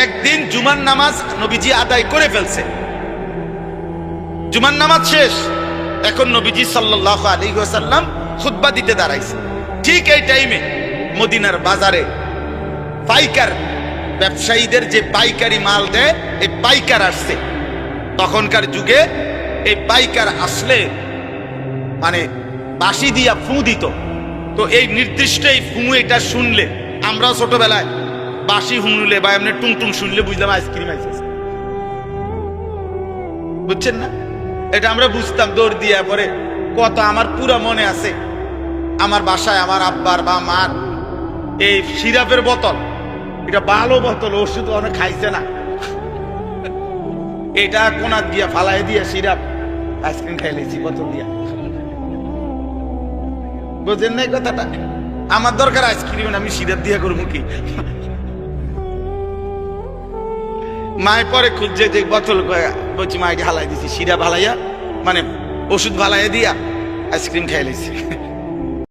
একদিন জুমার নামাজ নবীজি আদায় করে ফেলছে, জুমার নামাজ শেষ, এখন নবীজি সাল্লাল্লাহু আলাইহি ওয়াসাল্লাম খুতবা দিতে দাঁড়াইছে। ঠিক এই টাইমে মদিনার বাজারে পাইকার ব্যবসায়ীদের যে পাইকারি মাল দেয়, এই পাইকার আসছে। তখনকার যুগে এই পাইকার আসলে মানে বাঁশি দিয়া ফু দিত। তো এই নির্দিষ্ট এই ফু এটা শুনলে, আমরা ছোটবেলায় বাঁশি শুনলে বা এমনি টুং টুং শুনলে বুঝলাম আইসক্রিম আইসক্রিম, বুঝছেন না? এটা আমরা বুঝতাম দৌড় দিয়া। পরে কত আমার পুরো মনে আছে, আমার বাসায় আমার আব্বার বা মার এই সিরাপের বোতল, এটা ভালো বোতল, ওষুধ অনেক খাইছে না, এটা কোনা দিয়া ফালাই দিয়া সিরাপ আইসক্রিম খাইলেছি বোতল দিয়া। বুঝেন না কথাটা? আমার দরকার আইসক্রিম, আমি সিরাপ দিয়া করবো কি? মায়ের পরে খুঁজছে যে বোতল, বলছি মা এটা হালাই দিছি, সিরাপ হালাইয়া মানে ওষুধ ভালাইয়া দিয়া আইসক্রিম খাইলেছি।